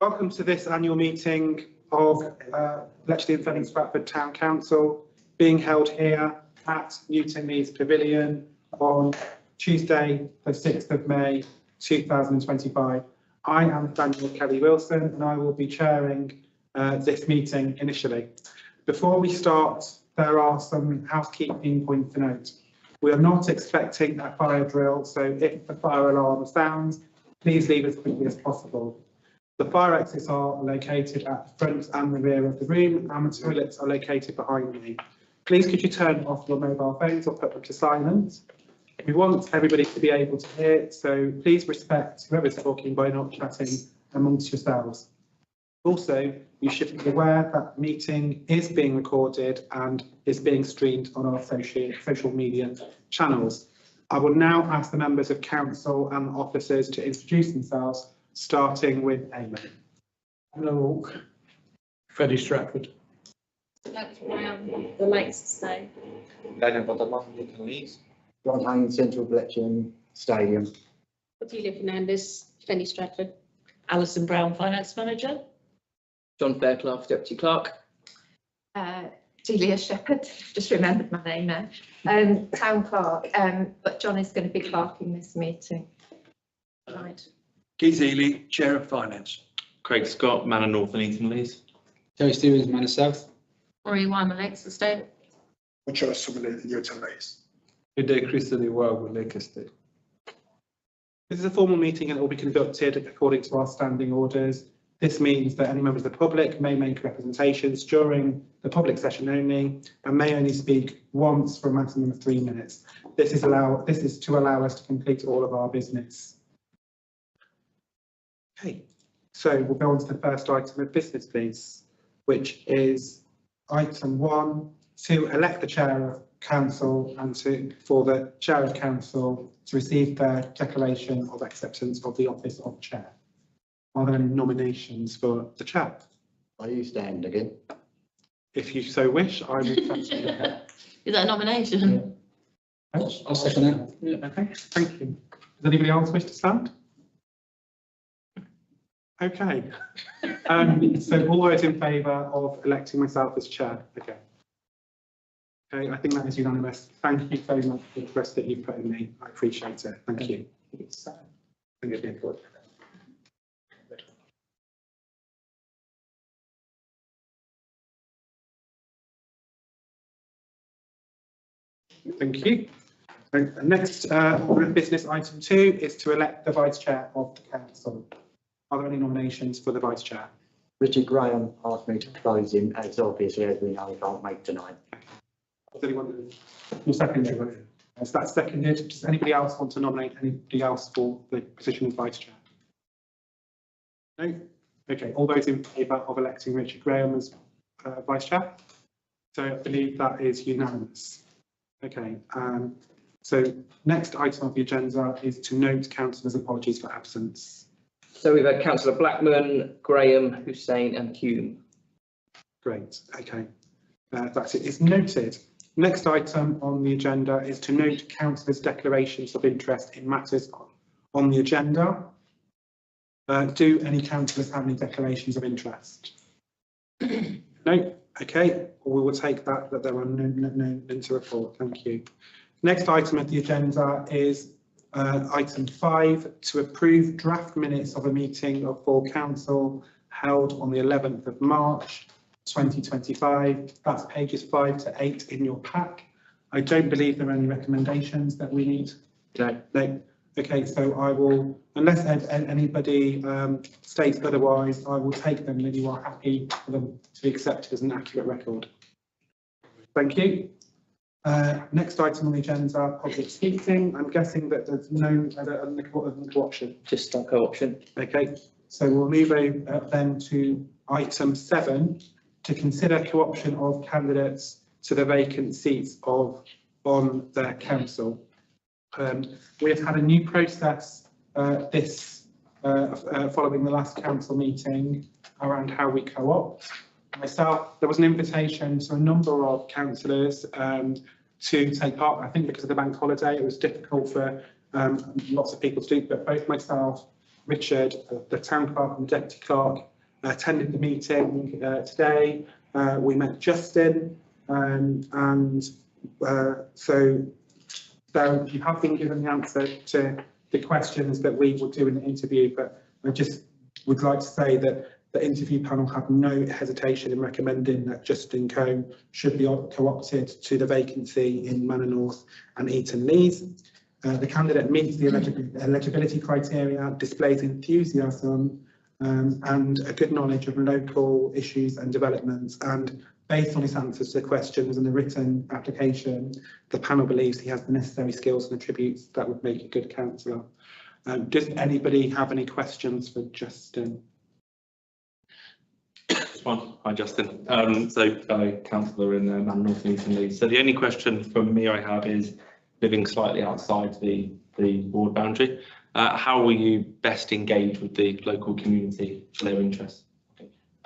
Welcome to this annual meeting of Bletchley and Fenny Stratford Town Council, being held here at Newton Leeds Pavilion on Tuesday, the 6th of May 2025. I am Daniel Kelly Wilson and I will be chairing this meeting initially. Before we start, there are some housekeeping points to note. We are not expecting a fire drill, so if the fire alarm sounds, please leave as quickly as possible. The fire exits are located at the front and the rear of the room, and the toilets are located behind me. Please could you turn off your mobile phones or put them to silent. We want everybody to be able to hear, so please respect whoever's talking by not chatting amongst yourselves. Also, you should be aware that the meeting is being recorded and is being streamed on our social media channels. I will now ask the members of council and officers to introduce themselves, starting with Eamon. Hello, Fenny Stratford. The Lakes Estate. John Haynes, Central Bletchley Stadium. Julia Fernandez, Fenny Stratford. Alison Brown, Finance Manager. John Fairclough, Deputy Clerk. Julia Shepherd, just remembered my name now. Town Clerk, but John is going to be clerking this meeting. Right. Keith Ely, Chair of Finance. Craig Scott, Manor North and Eton Leeds. Joe Stevens, Manor South. Rory Wyman, Lakes Estate. Mucho Summerlin, Newton Leeds. Good day, Christy Well with Lake Estate. This is a formal meeting and it will be conducted according to our standing orders. This means that any members of the public may make representations during the public session only and may only speak once for a maximum of 3 minutes. This is to allow us to complete all of our business. Okay, so we'll go on to the first item of business, please, which is item 1, to elect the chair of council and for the chair of council to receive their declaration of acceptance of the office of chair. Are there any nominations for the chair? Are you stand again? If you so wish, I will. Is that a nomination? Yeah. I'll second that. Yeah, okay, thank you. Does anybody else wish to stand? Okay. So all those in favour of electing myself as chair? Okay. Okay, I think that is unanimous. Thank you very much for the trust that you've put in me. I appreciate it. Thank you. Thank you. The next business item 2 is to elect the vice chair of the council. Are there any nominations for the vice chair? Richard Graham asked me to propose him, as obviously as we know he can't make tonight. Does anyone second? Is that seconded? Does anybody else want to nominate anybody else for the position of vice chair? No? Okay, all those in favour of electing Richard Graham as vice chair? So I believe that is unanimous. Okay, so next item of the agenda is to note councillors' apologies for absence. So we've had Councillor Blackman, Graham, Hussain and Hume. Great, okay. That's it, it's noted. Next item on the agenda is to note councillors' declarations of interest in matters on the agenda. Do any councillors have any declarations of interest? No? Okay, we will take that there are none to report. Thank you. Next item of the agenda is item 5, to approve draft minutes of a meeting of full council held on the 11th of March 2025. That's pages 5 to 8 in your pack. I don't believe there are any recommendations that we need. No. No. Okay, so I will, unless anybody states otherwise, I will take them that you are happy for them to be accepted as an accurate record. Thank you. Next item on the agenda, public speaking. I'm guessing that there's no other co-option. Just a co-option. Okay, so we'll move over then to item 7, to consider co-option of candidates to the vacant seats on their council. We have had a new process following the last council meeting around how we co-opt. Myself, there was an invitation to a number of councillors to take part. I think because of the bank holiday, it was difficult for lots of people to do, but both myself, Richard, the town clerk and the deputy clerk attended the meeting today. We met Justin so you have been given the answer to the questions that we will do in the interview, but I just would like to say that the interview panel have no hesitation in recommending that Justin Coe should be co-opted to the vacancy in Manor North and Eton Lees. The candidate meets the eligibility criteria, displays enthusiasm and a good knowledge of local issues and developments, and based on his answers to the questions and the written application, the panel believes he has the necessary skills and attributes that would make a good councillor. Does anybody have any questions for Justin? Hi, Justin. Councillor in Manor North and Eton Lees. So the only question from me I have is, living slightly outside the ward boundary, how will you best engage with the local community for their interests?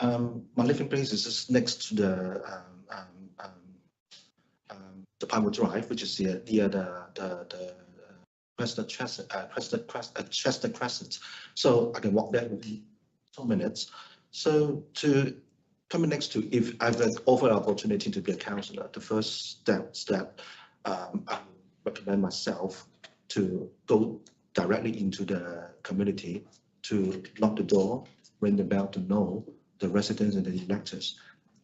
My living place is just next to the Pinewood Drive, which is near the Chester Crescent. So I can walk there within 2 minutes. So to come next to, if I've offered an opportunity to be a councillor, the first step, I recommend myself to go directly into the community, to knock the door, ring the bell, to know the residents and the electors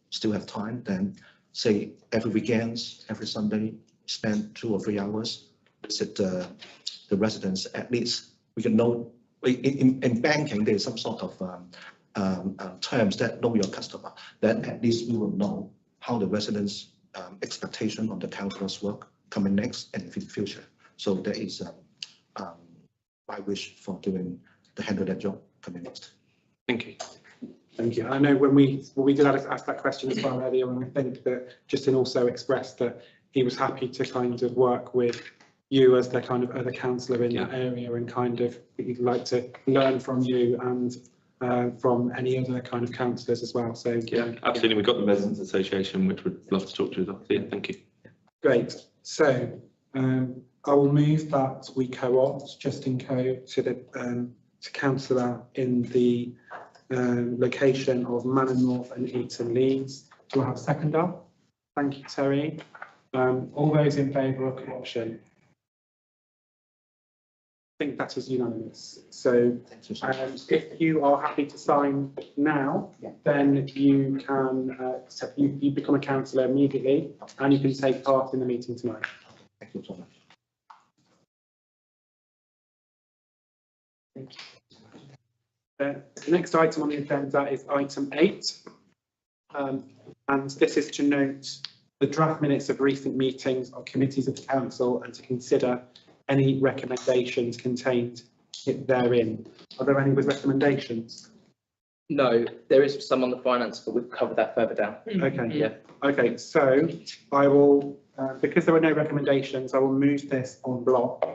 still have time. Then say every weekends, every Sunday, spend 2 or 3 hours, visit the residents. At least we can know, in banking there's some sort of terms that know your customer, then at least we will know how the residents expectation of the councillor's work coming next and in the future. So that is my wish for doing the handle that job coming next. Thank you. Thank you. I know when we did ask that question as well earlier, and I think that Justin also expressed that he was happy to kind of work with you as the kind of other councillor in that area, and kind of he'd like to learn from you and from any other kind of councillors as well. So yeah, absolutely. We've got the Residents Association, which would love to talk to you. Yeah, thank you. Great. So I will move that we co-opt Justin Coe to the to councillor in the location of Manor North and Eton Lees. Do I have a seconder? Thank you, Terry. All those in favour of co-option? I think that is unanimous. So if you are happy to sign now, then you can you become a councillor immediately, and you can take part in the meeting tonight. Thank you so much. The next item on the agenda is item 8, and this is to note the draft minutes of recent meetings of committees of the council and to consider any recommendations contained therein. Are there any with recommendations? No, there is some on the finance, but we've covered that further down. Okay. Yeah. Okay, so I will, because there are no recommendations, I will move this on block,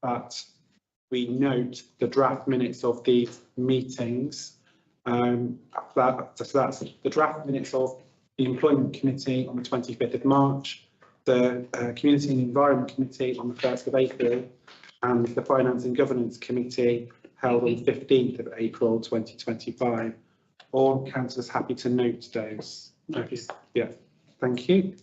but we note the draft minutes of these meetings. So that's the draft minutes of the Employment Committee on the 25th of March, the Community and Environment Committee on the 1st of April, and the Finance and Governance Committee held on 15th of April 2025. All councillors happy to note those? Yeah, thank you.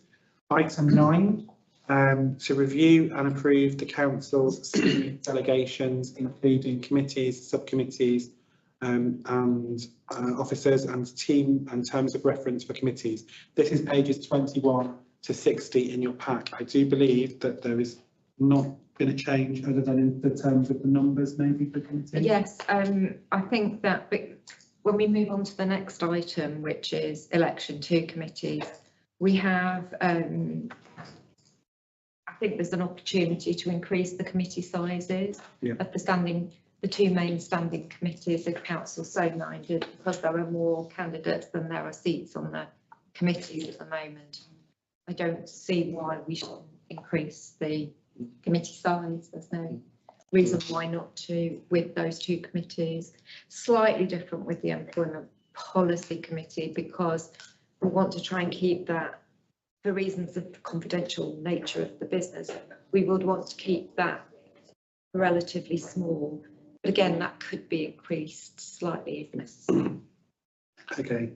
Item 9. To review and approve the council's delegations, including committees, subcommittees, and officers and team and terms of reference for committees. This is pages 21 to 60 in your pack. I do believe that there is not been a change other than in the terms of the numbers maybe for committees. Yes, I think that when we move on to the next item, which is election to committees, we have I think there's an opportunity to increase the committee sizes of the 2 main standing committees if council so minded, because there are more candidates than there are seats on the committees at the moment. I don't see why we should increase the committee size. There's no reason why not to with those 2 committees. Slightly different with the Employment Policy Committee, because we want to try and keep that for reasons of confidential nature of the business, we would want to keep that relatively small. But again, that could be increased slightly if necessary. Okay,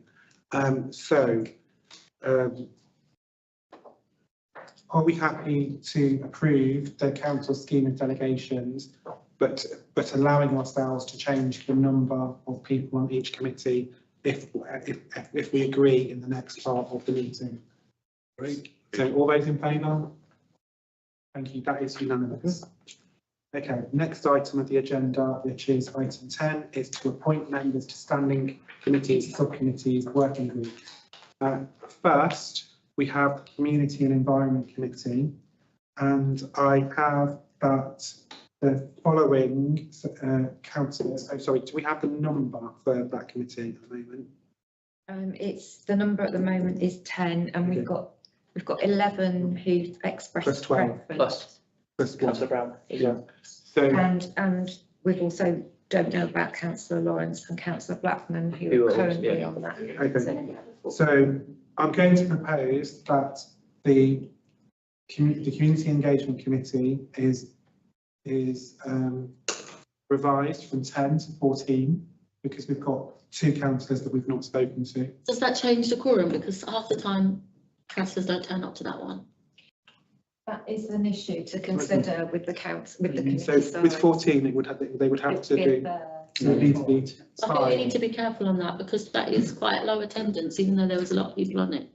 are we happy to approve the council scheme of delegations, but allowing ourselves to change the number of people on each committee if we agree in the next part of the meeting? Great. So all those in favour? Thank you, that is unanimous. Okay, next item of the agenda, which is item 10, is to appoint members to standing committees, subcommittees, working groups. First, we have Community and Environment Committee, and I have that the following councillors, oh sorry, do we have the number for that committee at the moment? It's the number at the moment is 10, and we've got 11 who've expressed Plus 12. preference. Plus councillor Brown. Yeah. So And we've also don't know about councillor Lawrence and councillor Blackman who Who are are, currently yeah. on that. Okay. So I'm going to propose that the Community Engagement Committee is revised from 10 to 14 because we've got 2 councillors that we've not spoken to. Does that change the quorum? Because half the time councillors don't turn up to that one. That is an issue to consider with the council, with the committee So size. with 14, they would have to do. I think you five. need to be careful on that because that is quite low attendance, even though there was a lot of people on it.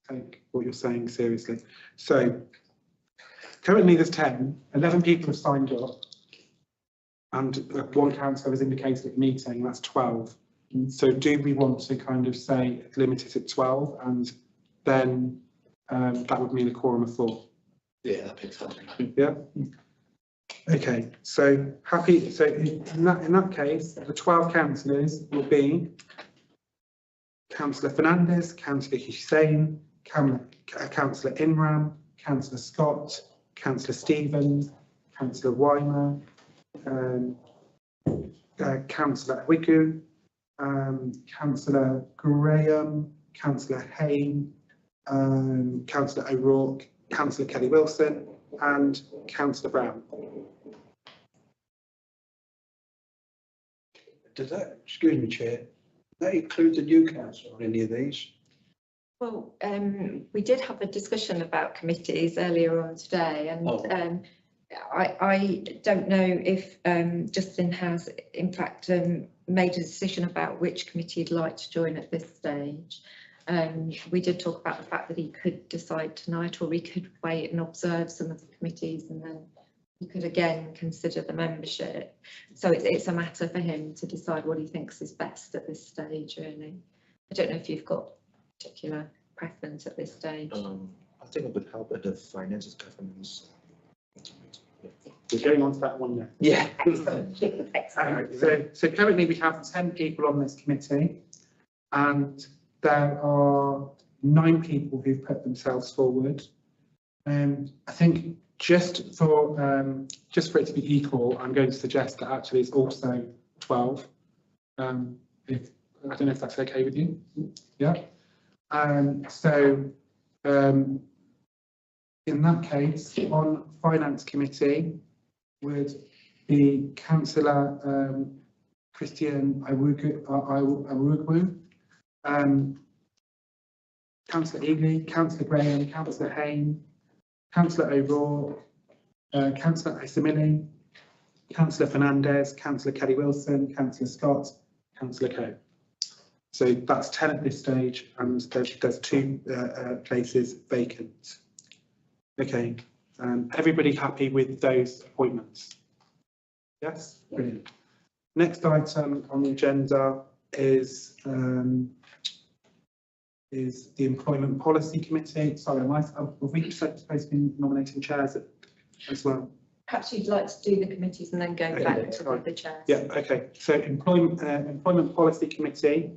Take what you're saying seriously. So currently there's 10, 11 people have signed up, and 1 councillor has indicated at the meeting, that's 12. So do we want to kind of say limit it at 12, and then that would mean a quorum of 4? Yeah, that makes sense. Yeah. Okay, so happy. So in that case, the 12 councillors will be Councillor Fernandez, Councillor Hussain, Councillor Inram, Councillor Scott, Councillor Stevens, Councillor Weimer, Councillor Wigu, Councillor Graham, Councillor Hain, Councillor O'Rourke, Councillor Kelly Wilson, and Councillor Brown. Does that, excuse me, Chair, that include the new council on any of these? Well, we did have a discussion about committees earlier on today, and I don't know if Justin has in fact made a decision about which committee he'd like to join at this stage. We did talk about the fact that he could decide tonight, or we could wait and observe some of the committees, and then he could again consider the membership. So it's a matter for him to decide what he thinks is best at this stage, really. I don't know if you've got particular preference at this stage. I think it would help at the finances governance. We're going on to that one now. Yeah. Excellent. Excellent. So currently we have 10 people on this committee, and there are 9 people who've put themselves forward. I think just for it to be equal, I'm going to suggest that actually it's also 12. I don't know if that's okay with you. Yeah. In that case, on Finance Committee would be Councillor Christian Awugwu, Councillor Ely, Councillor Graham, Councillor Hain, Councillor O'Rourke, Councillor Isamili, Councillor Fernandez, Councillor Kelly Wilson, Councillor Scott, Councillor Coe. So that's 10 at this stage, and there's 2 places vacant. Okay, everybody happy with those appointments? Yes, brilliant. Next item on the agenda is the Employment Policy Committee. Sorry, are we supposed to be nominating chairs as well? Perhaps you'd like to do the committees and then go back to the chairs. Yeah, okay. So Employment Policy Committee,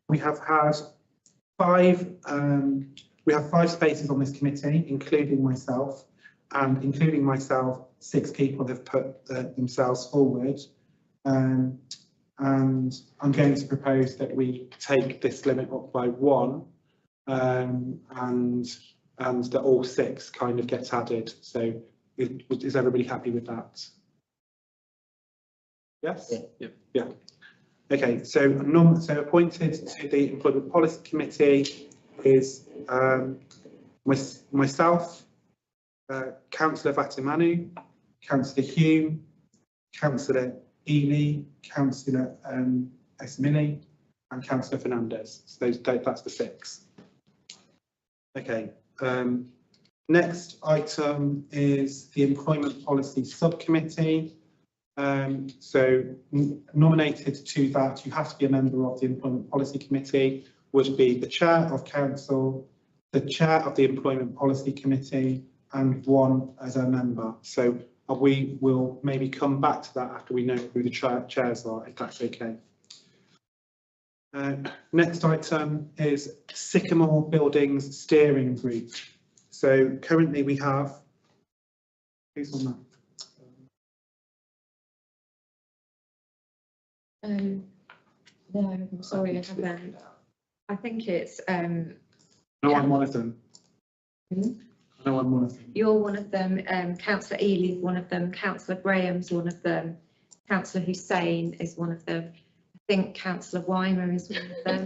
we have had 5 spaces on this committee, including myself, and including myself, 6 people have put themselves forward. And I'm going to propose that we take this limit up by 1 and that all 6 kind of get added. So is everybody happy with that? Yes? Yeah. Okay, so appointed to the Employment Policy Committee is myself, Councillor Vatimanu, Councillor Hume, Councillor Ely, Councillor Esmini, and Councillor Fernandez. So that's the 6. Okay. Next item is the Employment Policy Subcommittee. So nominated to that, you have to be a member of the Employment Policy Committee, would be the Chair of Council, the Chair of the Employment Policy Committee, and 1 other member. So we will maybe come back to that after we know who the chairs are, if that's okay. Next item is Sycamore Buildings Steering Group. So currently we have, who's on that? No, I'm sorry, I haven't. I think it's, No, I'm one of them. No, I'm one of them. you're one of them, Councillor Ely's one of them, Councillor Graham's one of them, Councillor Hussain is one of them. I think Councillor Weimer is one of them,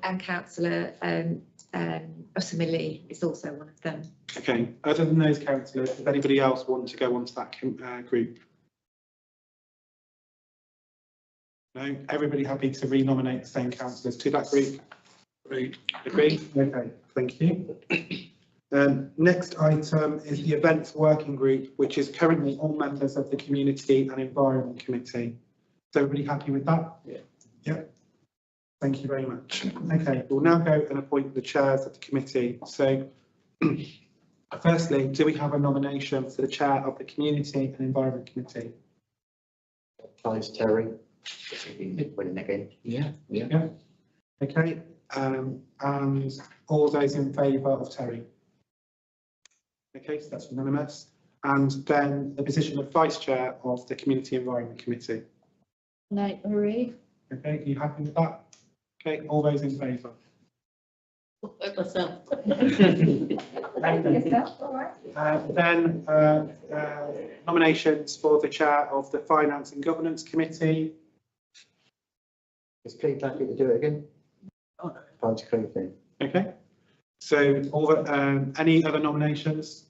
and Councillor Usamili is also one of them. Okay, other than those councillors, does anybody else want to go onto that group? No, everybody happy to re-nominate the same councillors to that group? Agreed. Agreed? Okay, thank you. Next item is the Events Working Group, which is currently all members of the Community and Environment Committee. Is everybody happy with that? Yeah. Yep. Thank you very much. Okay, we'll now go and appoint the chairs of the committee. So firstly, do we have a nomination for the chair of the Community and Environment Committee? Clive Terry. Winning again. Yeah. Okay, and all those in favour of Terry? Okay, so that's unanimous. And then the position of vice chair of the Community Environment Committee. No, Marie. Okay, are you happy with that? Okay, all those in favour? Myself. Then nominations for the chair of the Finance and Governance Committee. Is Cleve happy to do it again? Oh, no. Fine to Cleve then. Okay, so all the, any other nominations?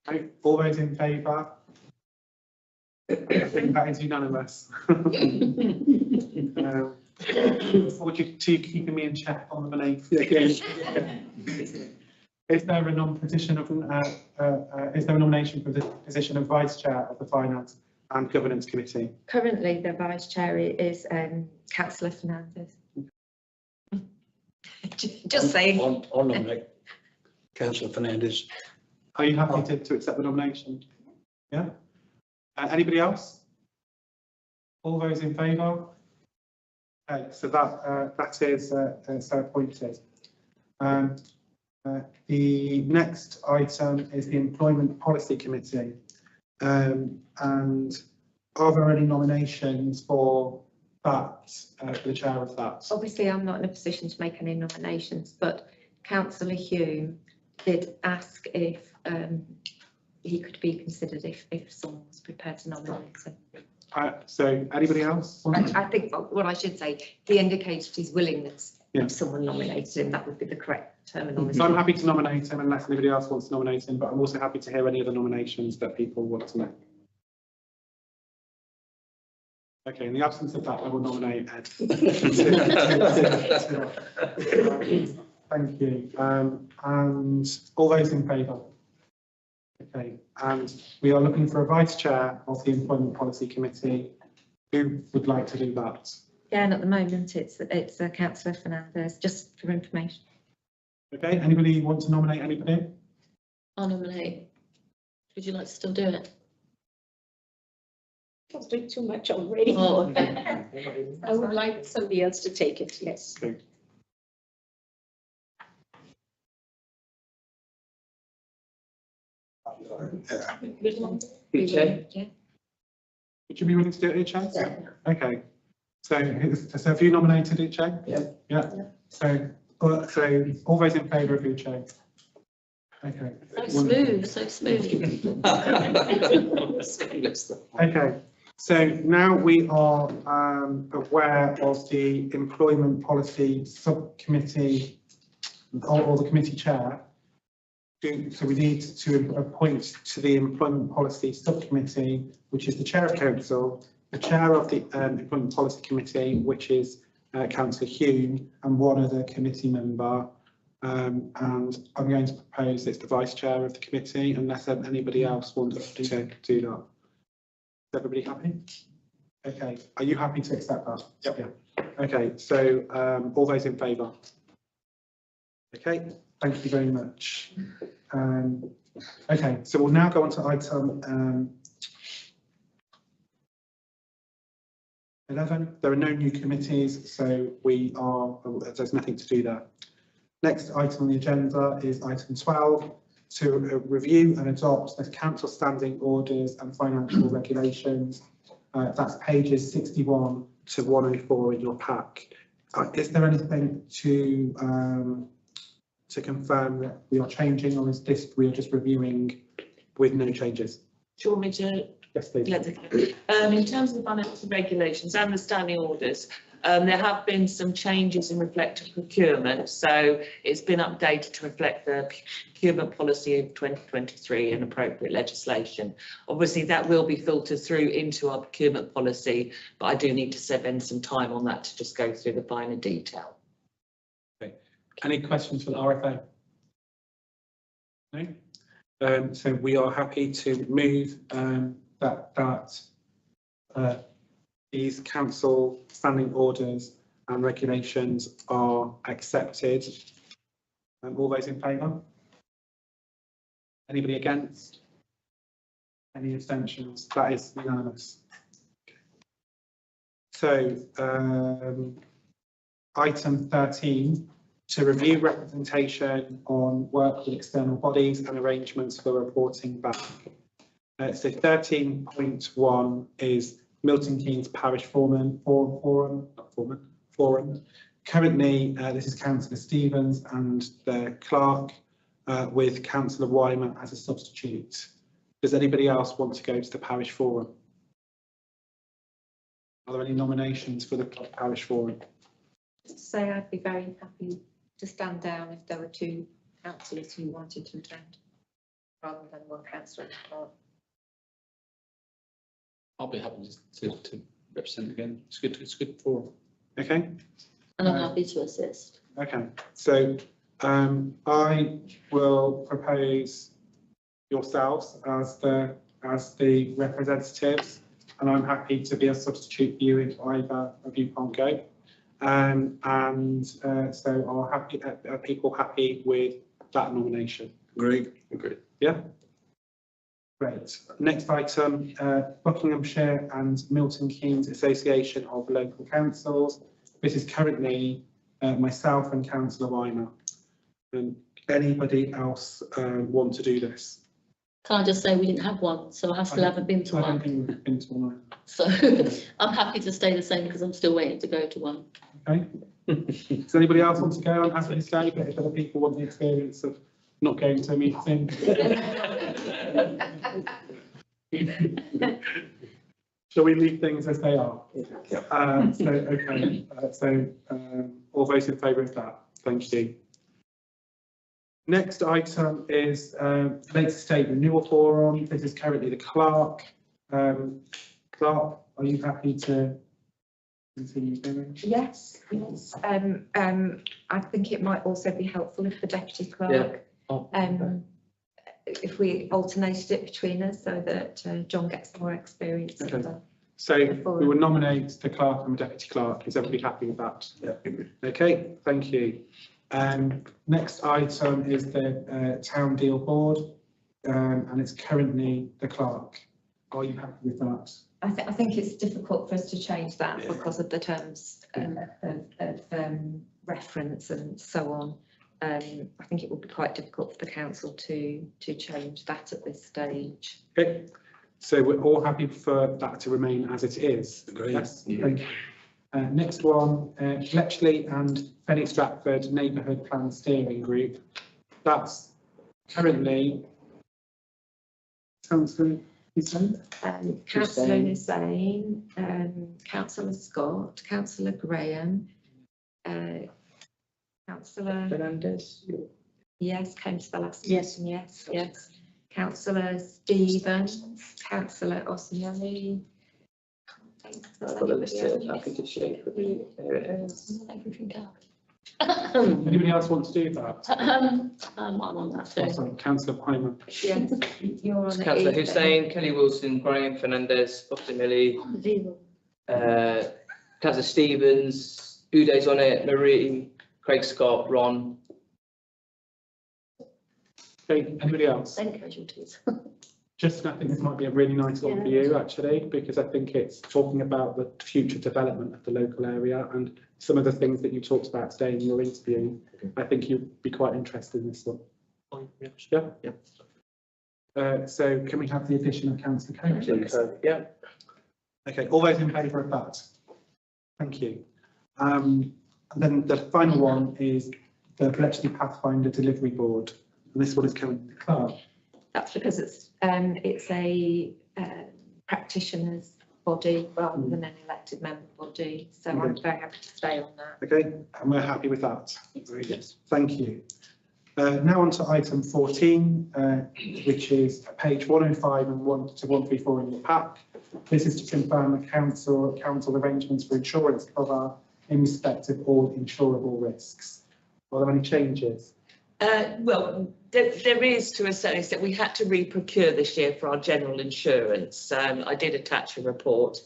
Okay, all those in favour? I think that is unanimous. Look forward to keeping me in check on the name. Is there a nomination for the position of vice chair of the Finance and Governance Committee? Currently, the vice chair is Councillor Fernandez. Just saying. I'll nominate Councillor Fernandez. Are you happy to accept the nomination? Yeah. Anybody else? All those in favour? Okay, so that is so appointed. The next item is the Employment Policy Committee. And are there any nominations for that, for the chair of that? Obviously, I'm not in a position to make any nominations, but Councillor Hume did ask if he could be considered if someone was prepared to nominate him. So anybody else? I think what I should say, he indicated his willingness. Yeah. If someone nominated him, that would be the correct terminology. So I'm happy to nominate him unless anybody else wants to nominate him, but I'm also happy to hear any other nominations that people want to make. Okay, in the absence of that, I will nominate Ed. Thank you. And all those in favour? Okay, and we are looking for a vice chair of the Employment Policy Committee. Who would like to do that? Yeah, and at the moment, it's Councillor Fernandez, just for information. Okay, anybody want to nominate anybody? I'll nominate. Would you like to still do it? I was doing too much already. Oh, okay. I would like somebody else to take it, yes. Okay. Chair? Yeah. Would you be willing to do it, Chair? Okay. So have you nominated it, Chair? Yeah. Yeah. So So all those in favour of Uche? Okay. So smooth, so smooth. Okay, so now we are aware of the employment policy subcommittee or the committee chair. So we need to appoint to the employment policy subcommittee, which is the chair of council, the chair of the employment policy committee, which is Councillor Hume, and one other committee member. And I'm going to propose it's the vice chair of the committee, unless anybody else wants to do that. Is everybody happy? Okay, are you happy to accept that? Yep. Yeah. Okay, so all those in favour? Okay, thank you very much. Okay, so we'll now go on to item 11. There are no new committees, so there's nothing to do there. Next item on the agenda is item 12, to review and adopt the council standing orders and financial regulations. That's pages 61 to 104 in your pack. Is there anything to confirm that we are changing, or is this we are just reviewing with no changes? Do you want me to? Yes, please. In terms of the financial regulations and the standing orders, there have been some changes in reflective procurement, so it's been updated to reflect the procurement policy of 2023 and appropriate legislation. Obviously, that will be filtered through into our procurement policy, but I do need to spend some time on that to just go through the finer detail. Okay. Any questions for the RFA? No? So we are happy to move these council standing orders and regulations are accepted. All those in favour? Anybody against? Any abstentions? That is unanimous. So item 13, to review representation on work with external bodies and arrangements for reporting back. So 13.1 is Milton Keynes Parish Forum. Currently, this is Councillor Stevens and the clerk with Councillor Weimer as a substitute. Does anybody else want to go to the Parish Forum? Are there any nominations for the Parish Forum? Just to say I'd be very happy to stand down if there were two councillors who wanted to attend, rather than one councillor. I'll be happy to represent again. It's good for. Okay. And I'm happy to assist. Okay, so I will propose yourselves as the representatives, and I'm happy to be a substitute for you if either of you can't go. So are people happy with that nomination? Agreed. Agreed. Yeah. Great. Next item, Buckinghamshire and Milton Keynes Association of Local Councils. This is currently myself and Councillor Weimer. Anybody else want to do this? Can I just say we didn't have one, so I still haven't been to I don't one. think we've been to one. So I'm happy to stay the same because I'm still waiting to go to one. Okay. Does anybody else want to go? I'm happy to stay, but if other people want the experience of not going to a meeting. Shall we leave things as they are? All those in favour of that? Thank you. Next item is Lake State Renewal Forum. This is currently the clerk. Clerk, are you happy to continue doing? Yes, yes. I think it might also be helpful if the deputy clerk, if we alternated it between us so that John gets more experience. Okay. So we will nominate the clerk and the deputy clerk. Is everybody happy with that? Yeah. Okay, thank you. Next item is the town deal board, and it's currently the clerk. Are you happy with that? I think it's difficult for us to change that because of the terms of reference and so on. I think it would be quite difficult for the council to change that at this stage. Okay, so we're all happy for that to remain as it is. Agreed. Yes, thank you. Next one, Bletchley and Fenny Stratford Neighbourhood Plan Steering Group. That's currently Councillor Hussain. Councillor Hussain, Councillor Scott, Councillor Graham, Councillor, Fernandez. yes, came to the last Yes. meeting, yes. Councillor Stevens, Councillor Osmeli. I've got the list here. I can just show you. There it is. Everything else. Anybody else want to do that? I'm on that Oh, too. sorry, Councillor Hyman. Yes, you're on it. Councillor Hussain, Kelly Wilson, Graham Fernandez, Osmili, Zero. Councillor Stevens, Uday's on it, Marie, Craig Scott, Ron. Okay, anybody else? Same casualties. Just, I think this might be a really nice one for you, actually, because I think it's talking about the future development of the local area and some of the things that you talked about today in your interview. I think you'd be quite interested in this one. Yeah? Yeah. So can we have the addition of councillor Coe, please? Yeah. Okay, all those in favour of that? Thank you. And then the final one is the Bletchley Pathfinder Delivery Board. And this one is coming to the clerk. That's because it's a practitioners body rather than an elected member body, so I'm very happy to stay on that. Okay, and we're happy with that. Yes. Thank you. Now on to item 14, which is page 105 and 1 to 134 in your pack. This is to confirm the council arrangements for insurance cover in respect of all insurable risks. Are there any changes? Well, there is to a certain extent. We had to re-procure this year for our general insurance. I did attach a report.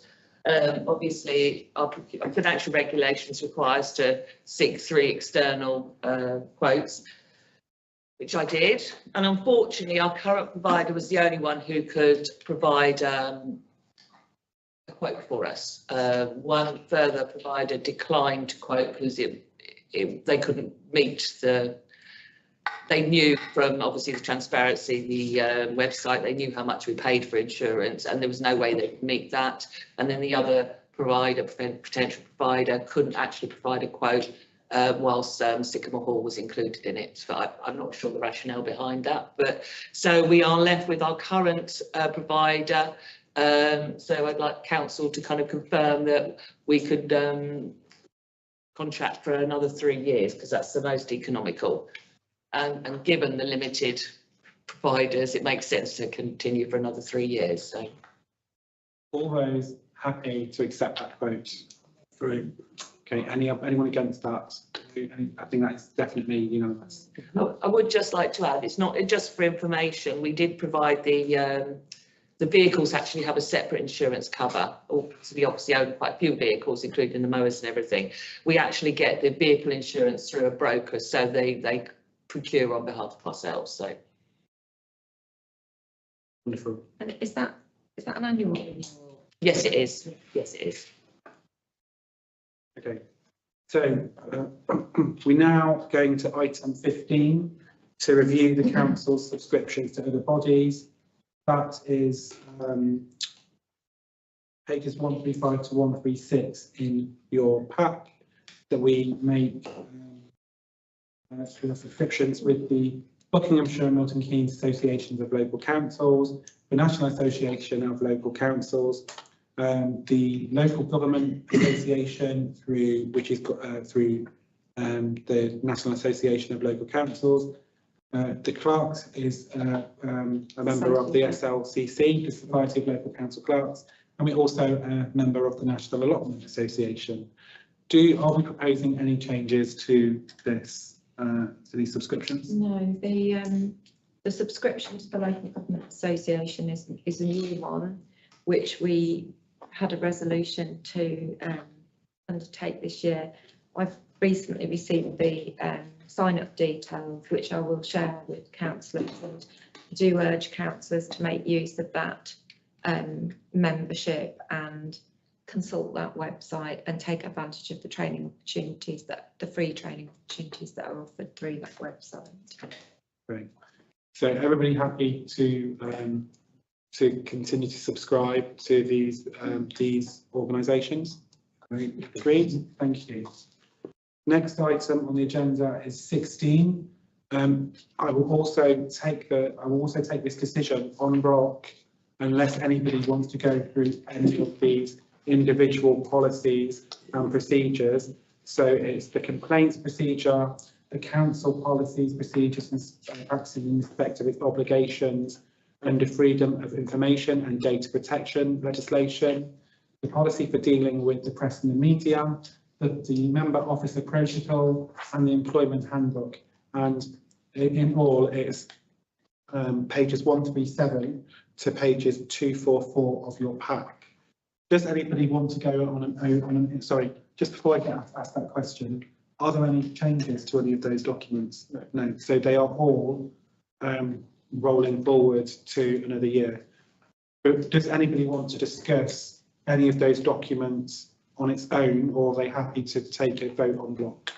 Obviously, our financial regulations require us to seek 3 external quotes, which I did. And unfortunately, our current provider was the only one who could provide a quote for us. One further provider declined to quote because they couldn't meet the. They knew from obviously the transparency, the website, they knew how much we paid for insurance and there was no way they could meet that. And then the other provider, potential provider, couldn't actually provide a quote whilst Sycamore Hall was included in it. So I'm not sure the rationale behind that. But so we are left with our current provider. So I'd like council to kind of confirm that we could contract for another 3 years because that's the most economical. And given the limited providers, it makes sense to continue for another 3 years. So, All those happy to accept that quote? Through. Okay, anyone against that? I think that is definitely unanimous. I would just like to add, it's not just for information. We did provide the vehicles actually have a separate insurance cover. So we obviously own quite a few vehicles, including the mowers and everything. We actually get the vehicle insurance through a broker, so they procure on behalf of ourselves. So Wonderful. And is that an annual renewal? yes, it is. Yes, it is. Okay, so we're now going to item 15 to review the council's subscriptions to other bodies. That is pages 135 to 136 in your pack that we make through the subscriptions with the Buckinghamshire and Milton Keynes Associations of Local Councils, the National Association of Local Councils, the Local Government Association which is through the National Association of Local Councils. The Clerks is a member of the SLCC, the Society of Local Council Clerks, and we're also a member of the National Allotment Association. Are we proposing any changes to this? To these subscriptions? No, the subscription to the Local Government Association is a new one, which we had a resolution to undertake this year. I've recently received the sign-up details, which I will share with councillors, and do urge councillors to make use of that membership and consult that website and take advantage of the training opportunities the free training opportunities that are offered through that website. Great. So everybody happy to continue to subscribe to these organisations? Agreed, thank you. Next item on the agenda is 16. I will also take this decision en bloc unless anybody wants to go through any of these individual policies and procedures. So it's the complaints procedure, the council policies, procedures and practices in respect of its obligations under freedom of information and data protection legislation, the policy for dealing with the press and the media, the member officer protocol and the employment handbook. And in all, it's pages 137 to pages 244 of your pack. Does anybody want to go on sorry, just before I get asked that question, are there any changes to any of those documents? No, so they are all rolling forward to another year. But does anybody want to discuss any of those documents on its own, or are they happy to take a vote en bloc?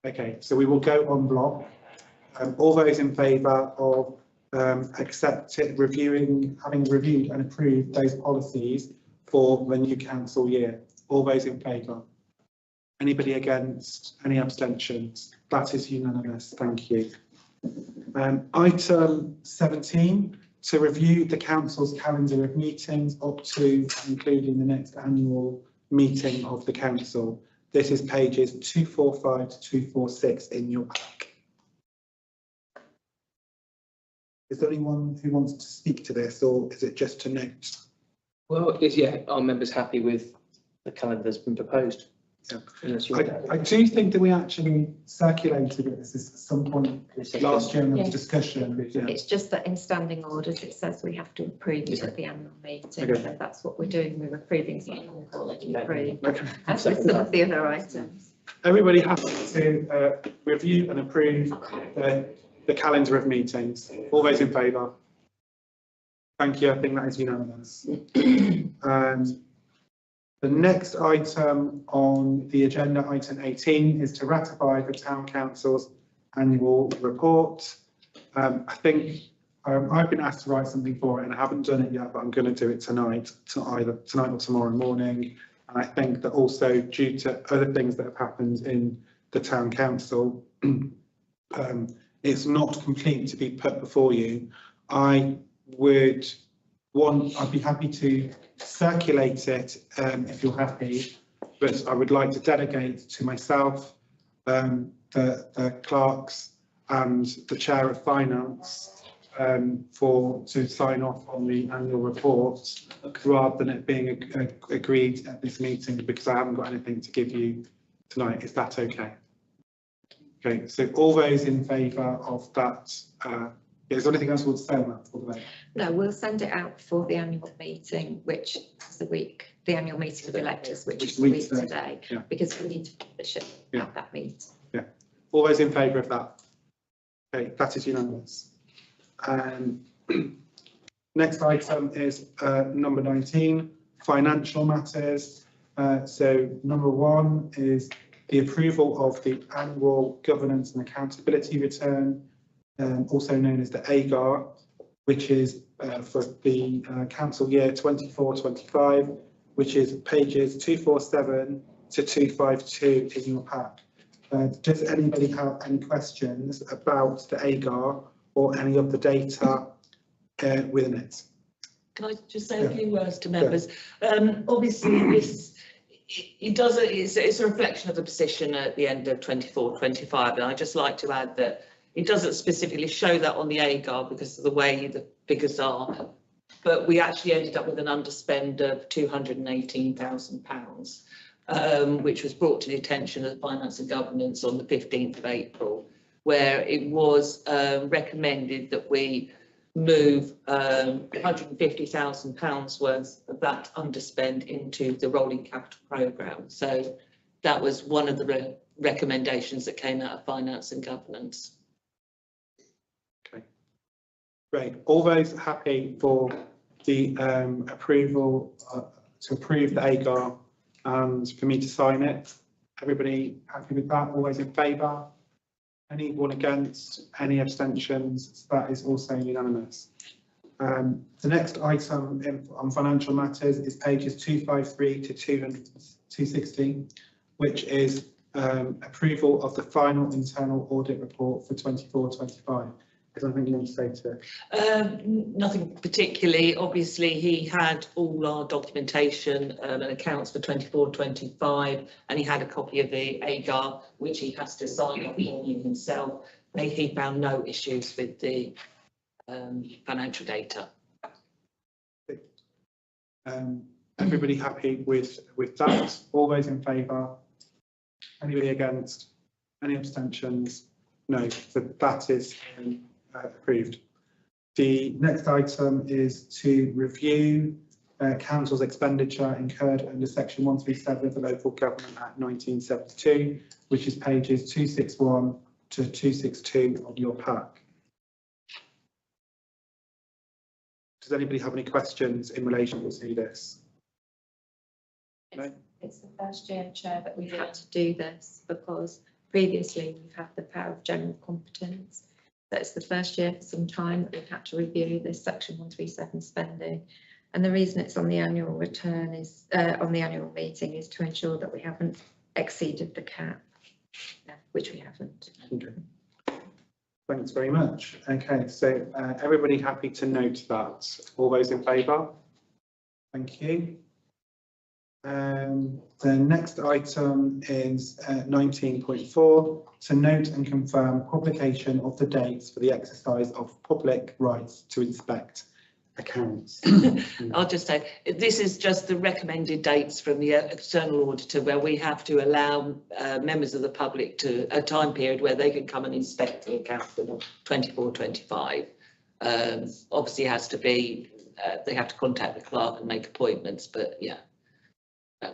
Okay, so we will go en bloc. All those in favour of having reviewed and approved those policies for the new council year. All those in favour? Anybody against? Any abstentions? That is unanimous. Thank you. Item 17, to review the council's calendar of meetings up to including the next annual meeting of the council. This is pages 245 to 246 in your pack. Is there anyone who wants to speak to this, or is it just to note? Well, are members happy with the calendar that's been proposed? Yeah. I do think that we actually circulated it at some point last year in the discussion. Yeah. It's just that in standing orders, it says we have to approve it at the annual meeting. Okay. So that's what we're doing. We're approving something we've already approved. Okay. As with some of the other items. Everybody happy to review and approve the calendar of meetings? All those in favour? Thank you. I think that is unanimous. And the next item on the agenda, item 18, is to ratify the Town Council's annual report. I think I've been asked to write something for it and I haven't done it yet, but I'm going to do it tonight, either tonight or tomorrow morning. And I think that also due to other things that have happened in the Town Council, it's not complete to be put before you. I'd be happy to circulate it if you're happy, but I would like to delegate to myself, the clerks and the chair of finance to sign off on the annual report, rather than it being agreed at this meeting, because I haven't got anything to give you tonight. Is that okay? Okay, so all those in favour of that, is there anything else you want to say on that for the vote? No, we'll send it out for the annual meeting, which is the annual meeting of electors, which is the week today, yeah. Because we need to publish it at that meeting. Yeah, all those in favour of that? Okay, that is unanimous. Next item is number 19, financial matters. So number 1 is the approval of the annual governance and accountability return, also known as the AGAR, which is for the council year 24-25, which is pages 247 to 252 in your pack. Does anybody have any questions about the AGAR or any of the data within it? Can I just say a few words to members? Obviously, it's a reflection of the position at the end of 24-25, and I'd just like to add that it doesn't specifically show that on the AGAR because of the way the figures are, but we actually ended up with an underspend of £218,000, which was brought to the attention of the Finance and Governance on the 15th of April, where it was recommended that we move £150,000 worth of that underspend into the rolling capital programme. So that was one of the recommendations that came out of Finance and Governance. Okay, great. All those happy for the approval to approve the AGAR and for me to sign it? Everybody happy with that? All those in favour? Anyone against? Any abstentions? That is also unanimous. The next item on financial matters is pages 253 to 216, which is approval of the final internal audit report for 24-25. Is there anything you want to say to it? Nothing particularly. Obviously, he had all our documentation and accounts for 24-25, and he had a copy of the AGAR, which he has to sign off on himself. He found no issues with the financial data. Everybody happy with that? All those in favour? Anybody against? Any abstentions? No, so that is approved. The next item is to review council's expenditure incurred under section 137 of the Local Government Act 1972, which is pages 261 to 262 of your pack. Does anybody have any questions in relation to this? No? It's the first year, Chair, that we've had to do this because previously we've had the power of general competence. That's the first year for some time that we've had to review this section 137 spending. And the reason it's on the annual return is, on the annual meeting, is to ensure that we haven't exceeded the cap, which we haven't. Okay. Thanks very much. Okay, so everybody happy to note that? All those in favour? Thank you. The next item is 19.4, to note and confirm publication of the dates for the exercise of public rights to inspect accounts. I'll just say, this is just the recommended dates from the external auditor where we have to allow members of the public to a time period where they can come and inspect the account for 24-25. Obviously has to be, they have to contact the clerk and make appointments, but yeah.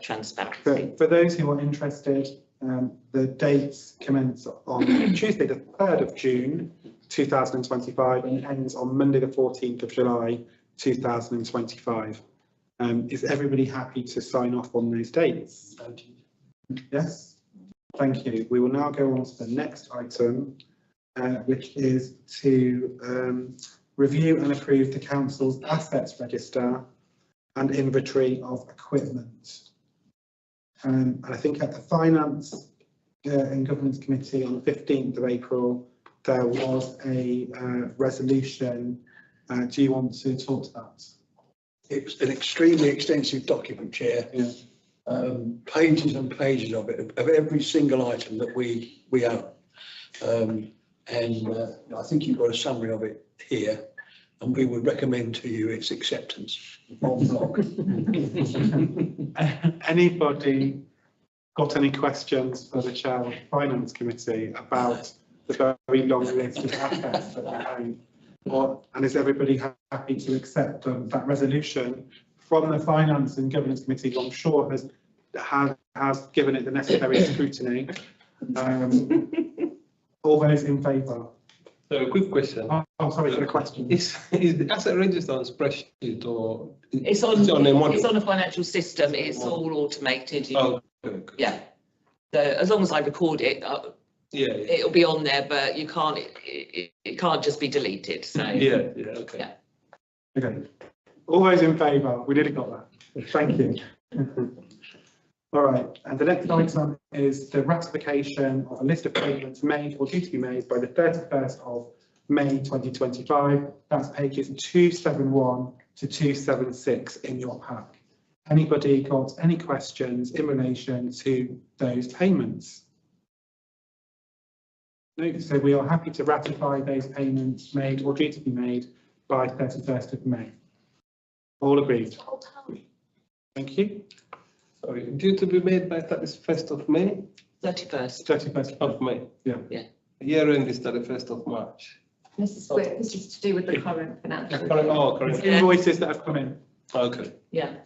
Transparency. For those who are interested, the dates commence on Tuesday the 3rd of June 2025 and ends on Monday the 14th of July 2025. Is everybody happy to sign off on those dates? Yes, thank you. We will now go on to the next item, which is to review and approve the council's assets register and inventory of equipment. And I think at the Finance and Governance Committee on the 15th of April, there was a resolution. Do you want to talk to that? It's an extremely extensive document, Chair. Yeah. Pages and pages of it, of every single item that we own. I think you've got a summary of it here, and we would recommend to you its acceptance en bloc. Anybody got any questions for the Chair of the Finance Committee about the very long list of assets that we own? And is everybody happy to accept that resolution from the Finance and Governance Committee, who I'm sure has given it the necessary scrutiny? All those in favour? So a quick question. Oh, sorry, got a question. Is the asset register on spreadsheet or? It's on a financial system. It's all automated. Oh, okay. Yeah. So as long as I record it, it'll be on there, but you can't. It can't just be deleted. So Okay. Yeah. Okay. All those in favour? We nearly got that. Thank you. All right, and the next item is the ratification of a list of payments made or due to be made by the 31st of May 2025. That's pages 271 to 276 in your pack. Anybody got any questions in relation to those payments? No, so we are happy to ratify those payments made or due to be made by 31st of May. All agreed? Thank you. Sorry, due to be made by 31st of May? 31st. 31st of May. Yeah. Year end is 31st of March. This is to do with the current financial. Correct. Invoices that have come in. Okay. Yeah.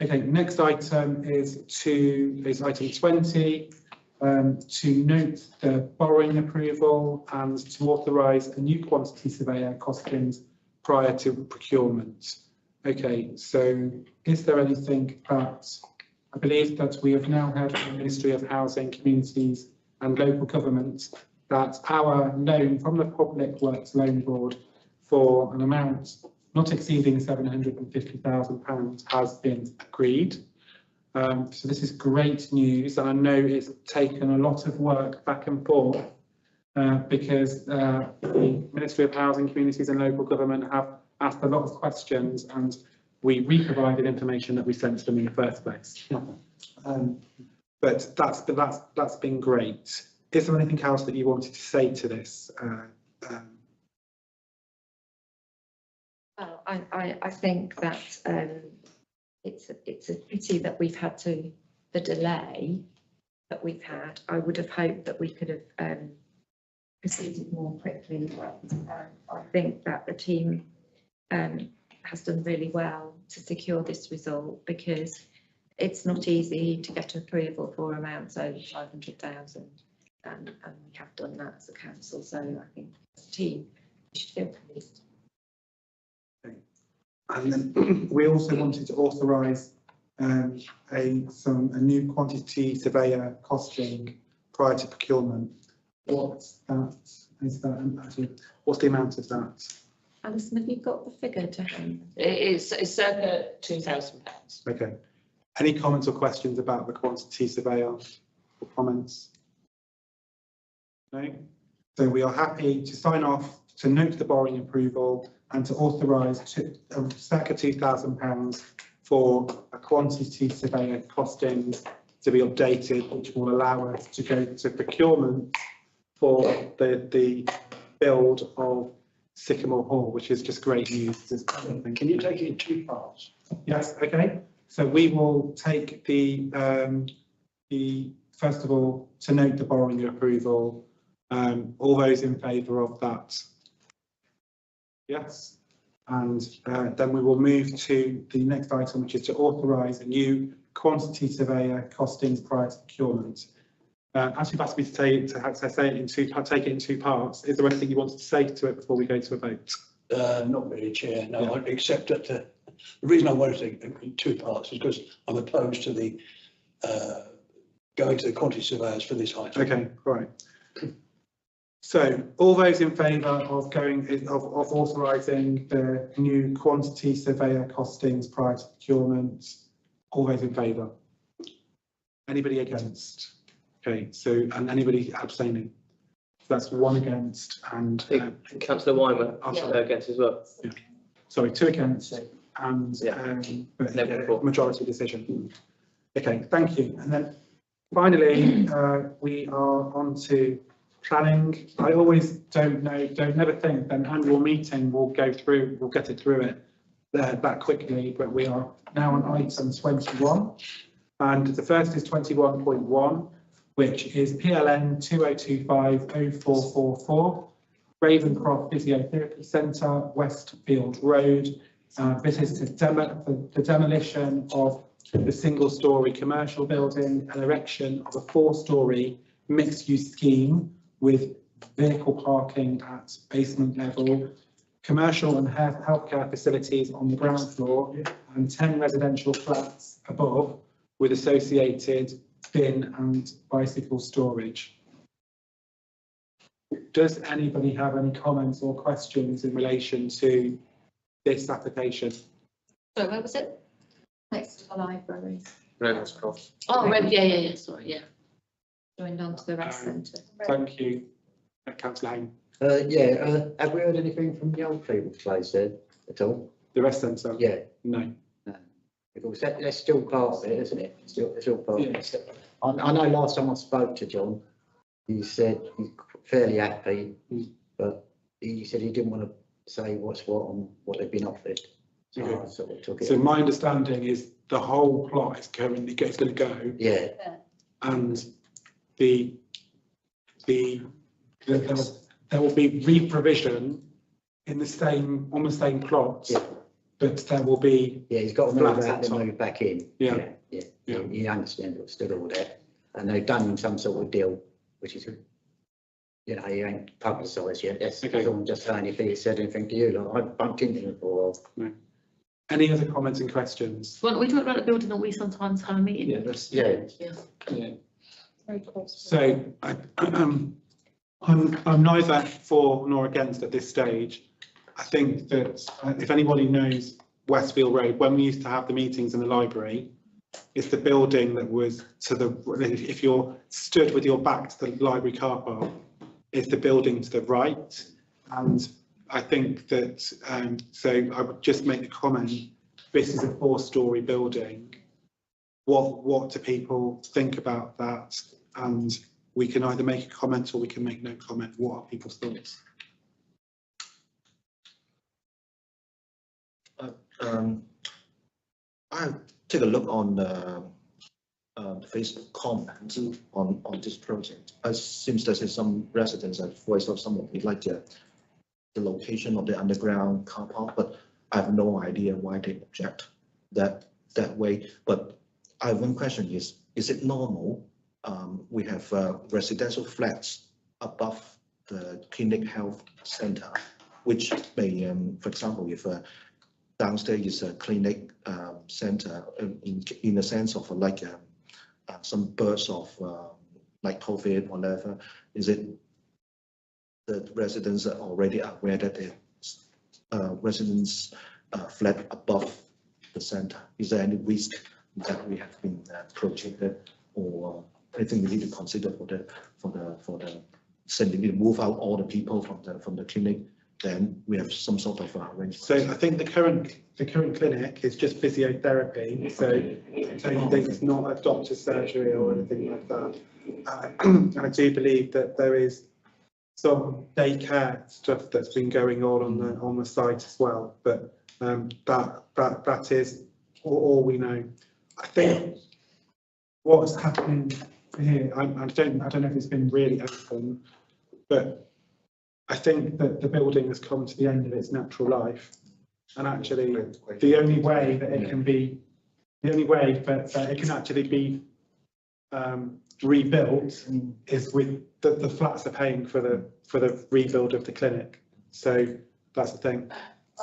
Okay, next item is item 20, to note the borrowing approval and to authorise a new quantity surveyor costings prior to procurement. Okay, so is there anything that, I believe that we have now heard from the Ministry of Housing, Communities and Local Government that our loan from the Public Works Loan Board for an amount not exceeding £750,000 has been agreed. So this is great news, and I know it's taken a lot of work back and forth because the Ministry of Housing, Communities and Local Government have asked a lot of questions, and we re-provided information that we sent to them in the first place. But that's been great. Is there anything else that you wanted to say to this? Well, I think that it's a pity that we've had the delay that we've had. I would have hoped that we could have proceeded more quickly. I think that the team has done really well to secure this result, because it's not easy to get approval for amounts over 500,000, and we have done that as a council. So I think as a team we should feel pleased. And then we also wanted to authorise a new quantity surveyor costing prior to procurement. What's that? What's the amount of that? Alison, have you got the figure to hand? It's circa £2,000. Okay. Any comments or questions about the quantity surveyor or comments? No? So we are happy to sign off, to note the borrowing approval and to authorise circa £2,000 for a quantity surveyor costings to be updated, which will allow us to go to procurement for the build of Sycamore Hall, which is just great news. Can you take it in two parts? Yes, okay. So we will take the first of all, to note the borrowing approval. All those in favour of that? Yes. And then we will move to the next item, which is to authorise a new quantity surveyor costings prior to procurement. As you've asked me to say it in two parts, is there anything you wanted to say to it before we go to a vote? Not really, Chair. No, except that the reason I wanted to in two parts is because I'm opposed to the going to the quantity surveyors for this item. Okay, right. So all those in favour of authorising the new quantity surveyor costings prior to procurement, all those in favour? Anybody against? Okay, so, and anybody abstaining? So that's one against and Councillor Weimer against as well. Yeah. Sorry, two against and majority decision. Okay, thank you. And then finally, we are on to planning. I always never think that an annual meeting will get it through it that quickly, but we are now on item 21. And the first is 21.1, which is PLN 2025-0444, Ravencroft Physiotherapy Centre, Westfield Road. This is the demolition of the single-storey commercial building and erection of a four-storey mixed-use scheme with vehicle parking at basement level, commercial and healthcare facilities on the ground floor, and 10 residential flats above with associated bin and bicycle storage. Does anybody have any comments or questions in relation to this application? So where was it? Next to the library, Ravenscroft. Oh, yeah, sorry, yeah. joined onto the rest centre. Thank you, Councillor Hain. Have we heard anything from the old people's place there at all? The rest centre? Yeah. No. Because that's still part of it, isn't it? It's still part of Yes. it. I know last time I spoke to John, he said he's fairly happy, but he said he didn't want to say what's what and what they've been offered. So Okay. I sort of took it. So my understanding is the whole plot is going to go. Yeah. And there will be re-provision on the same plot, Yeah. but there will be. Yeah, he's got to move flats out on and top. move back in. Yeah. He understands what's still all there. And they've done some sort of deal, which is, he ain't publicised yet. That's Okay. all I'm just saying. If he said anything to you, like, I bumped into him for a while. Any other comments and questions? Well, we talked about the building that we sometimes have a meeting. Yeah, that's, Yeah. Very close. So I'm neither for nor against at this stage. I think that if anybody knows Westfield Road, when we used to have the meetings in the library, it's the building that was to the, if you're stood with your back to the library car park, it's the building to the right. And I think that, so I would just make the comment, this is a 4-storey building. What do people think about that? And we can either make a comment or we can make no comment. What are people's thoughts? I take a look on the Facebook comment on this project. It seems there's some residents that voice of some of it, like the location of the underground car park, but I have no idea why they object that way. But I have one question: is it normal? We have residential flats above the clinic health center, which may, for example, if downstairs is a clinic center in the sense of like some bursts of like COVID, whatever, is it the residents are already aware that the residents flat above the center? Is there any risk that we have been projected, or anything we need to consider for the saying we need to move out all the people from the clinic? Then we have some sort of arrangement. So I think the current clinic is just physiotherapy, so it's not a doctor's surgery or anything like that. And I do believe that there is some daycare stuff that's been going on the site as well, but that is all we know. I think what's happening here, I don't know if it's been really open, but I think that the building has come to the end of its natural life, and actually the only way that it can be, the only way that it can actually be rebuilt is with the flats are paying for the rebuild of the clinic. So that's the thing.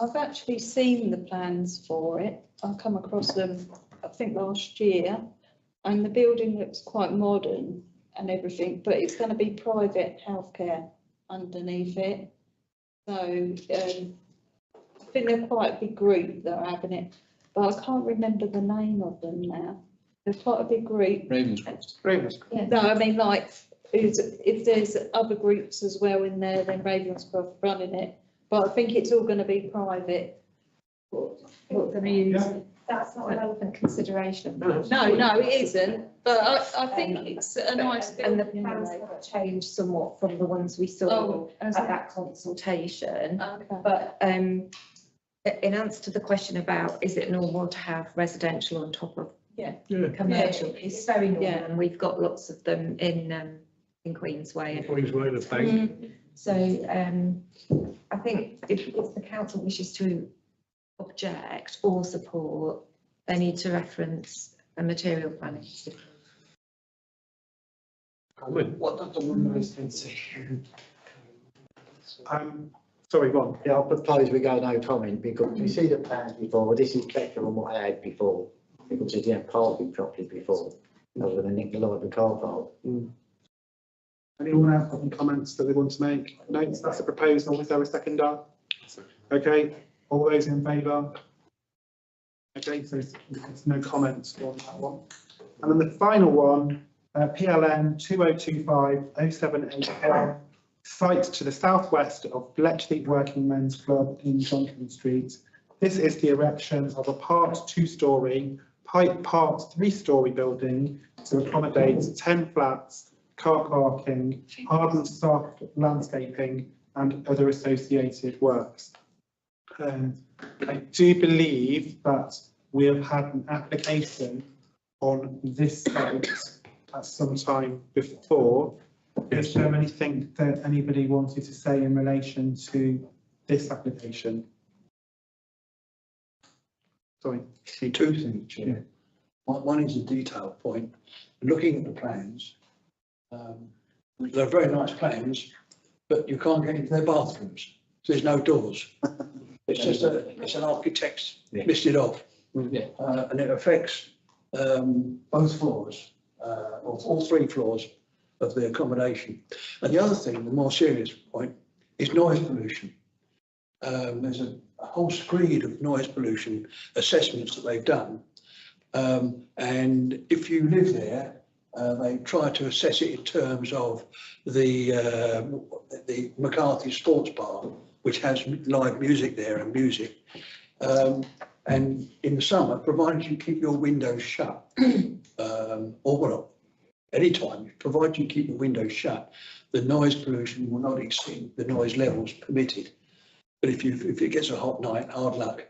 I've actually seen the plans for it. I come across them, I think last year, and the building looks quite modern and everything, but it's going to be private healthcare underneath it. So I think they're quite a big group that are having it, but I can't remember the name of them now. They're quite a big group. Ravenscroft. Yeah, no, I mean, like, if there's other groups as well in there, then Ravenscroft running it, but I think it's all going to be private. What going to use? Yeah. That's not a relevant consideration. No, it isn't, but I think it's a nice And the building plans anyway. have changed somewhat from the ones we saw Oh, at that consultation. okay. But in answer to the question about is it normal to have residential on top of commercial, it's very normal, Yeah. and we've got lots of them in Queensway. Queensway, the bank. So I think if the council wishes to object or support, they need to reference a material planning. What does the woman's say? Sorry, Ron. Yeah, I propose we go no comment, because we see the plans before. This is better than what I had before, because it didn't have parking properly before. Other than nick the library car park. Anyone else have any comments that they want to make? No, that's a proposal. Is there a seconder? Okay, all those in favour? Okay, so there's no comments on that one. And then the final one, PLN 2025-0784, site to the southwest of Bletchley Working Men's Club in Jonathan Street. This is the erection of a part 2-storey, part 3-storey building to accommodate 10 flats, car parking, hard and soft landscaping and other associated works. I do believe that we have had an application on this site at some time before. Is there anything that anybody wanted to say in relation to this application? Sorry. Two things, Chair. One is a detail point. Looking at the plans, they're very nice plans, but you can't get into their bathrooms. So there's no doors. It's just it's an architect's listed off. Yeah. And it affects both floors, or all 3 floors of the accommodation. And the other thing, the more serious point, is noise pollution. There's a whole screed of noise pollution assessments that they've done. And if you live there, they try to assess it in terms of the McCarthy Sports Bar, which has live music there and music. And in the summer, provided you keep your windows shut, or well, anytime, provided you keep your windows shut, the noise pollution will not exceed the noise levels permitted. But if it gets a hot night, hard luck,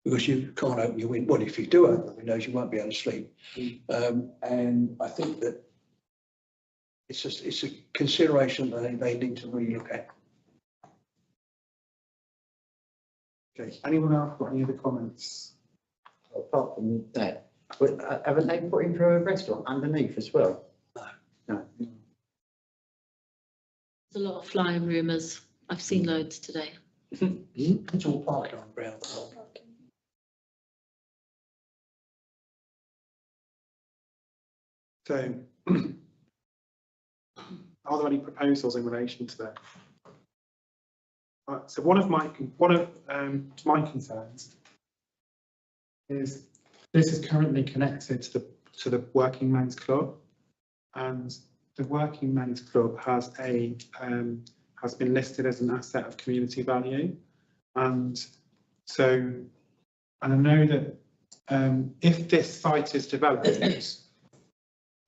because you can't open your window. Well, if you do open the windows, you won't be able to sleep. And I think that it's a consideration that they need to really look at. Okay, anyone else got any other comments? Apart from that, but haven't they put in for a restaurant underneath as well? No. There's a lot of flying rumours. I've seen loads today. It's all parking on ground floor. So, are there any proposals in relation to that? So one of my concerns is this is currently connected to the Working Men's Club, and the Working Men's Club has been listed as an asset of community value, and I know that if this site is developed,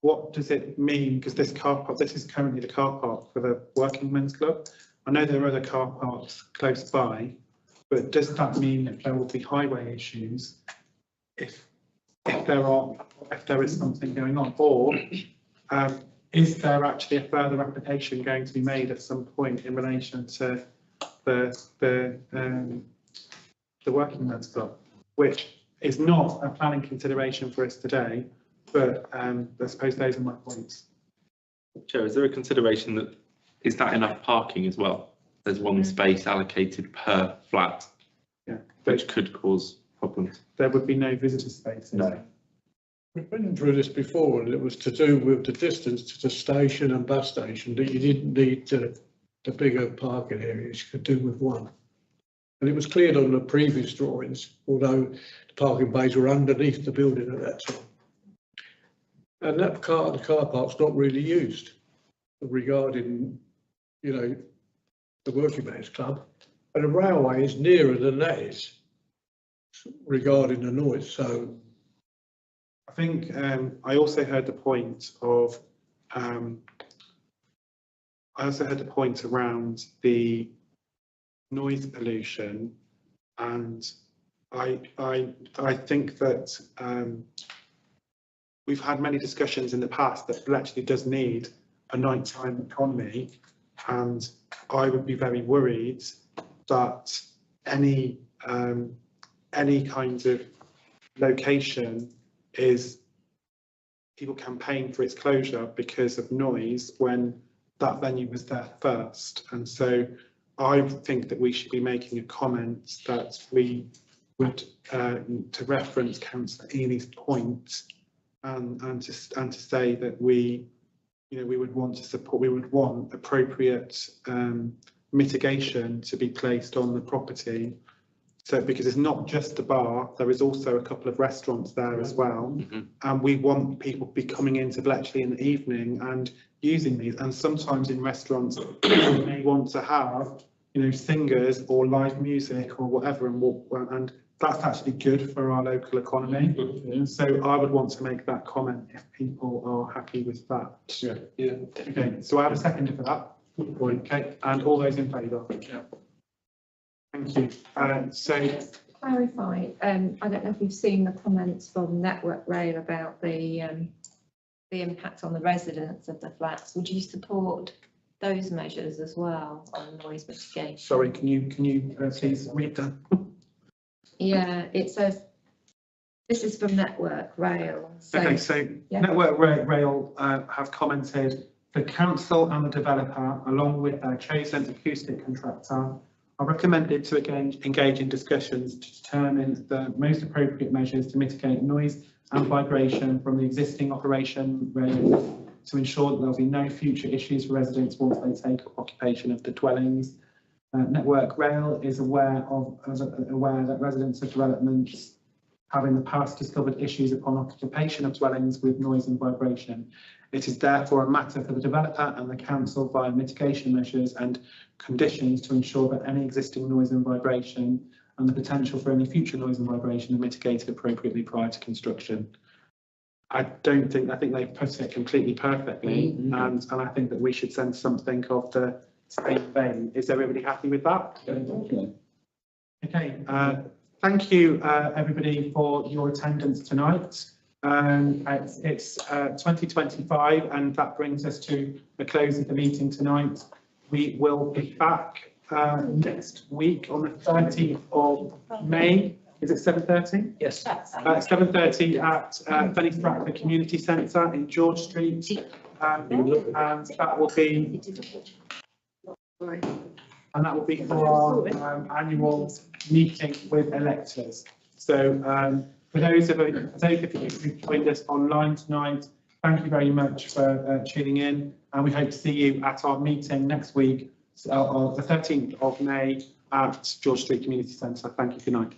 what does it mean? Because this is currently the car park for the Working Men's Club. I know there are other car parks close by, but does that mean that there will be highway issues if there is something going on, or is there actually a further application going to be made at some point in relation to the Working Men's Club, which is not a planning consideration for us today, but I suppose those are my points. Chair, is there a consideration that is that enough parking as well? There's one space allocated per flat, Yeah, which could cause problems. there would be no visitor spaces. No. We've been through this before, and it was to do with the distance to the station and bus station, that you didn't need the bigger parking areas, you could do with one. And it was cleared on the previous drawings, although the parking bays were underneath the building at that time. And the car park's not really used regarding, the Working Men's Club. And the railway is nearer than that is regarding the noise, so. I think I also heard the point of around the noise pollution, and I think that we've had many discussions in the past that Bletchley does need a nighttime economy, and I would be very worried that any kind of location is people campaign for its closure because of noise when that venue was there first. And so I think that we should be making a comment that we would to reference Councillor Ely's point, and to say that we would want to support, we would want appropriate mitigation to be placed on the property. So because it's not just a bar, there is also a couple of restaurants there as well. And we want people to be coming into Bletchley in the evening and using these. And sometimes in restaurants, they may want to have, singers or live music or whatever, and that's actually good for our local economy. So I would want to make that comment if people are happy with that. Yeah. Okay, so I have a seconder for that. Okay, and all those in favour? Yeah. Thank you. So Clarify, I don't know if you've seen the comments from Network Rail about the impact on the residents of the flats. Would you support those measures as well on noise mitigation? sorry, can you please read that? Yeah, it says, this is from Network Rail. Okay, so Network Rail have commented, the council and the developer, along with their chosen acoustic contractor, are recommended to again engage in discussions to determine the most appropriate measures to mitigate noise and vibration from the existing operation rail to ensure that there will be no future issues for residents once they take up occupation of the dwellings. Network Rail is aware that residents of developments have in the past discovered issues upon occupation of dwellings with noise and vibration. It is therefore a matter for the developer and the council via mitigation measures and conditions to ensure that any existing noise and vibration and the potential for any future noise and vibration are mitigated appropriately prior to construction. I think they've put it completely perfectly, and I think that we should send something of the same vein. Is everybody happy with that? Okay, thank you everybody for your attendance tonight. It's 2025, and that brings us to the close of the meeting tonight. We will be back next week on the 30th of May. Is it 7:30? Yes. 7:30 at Fenny Stratford Community Centre in George Street. And that will be for our annual meeting with electors. So for those of you who joined us online tonight, thank you very much for tuning in, and we hope to see you at our meeting next week, on the 13th of May at George Street Community Centre. Thank you. Good night.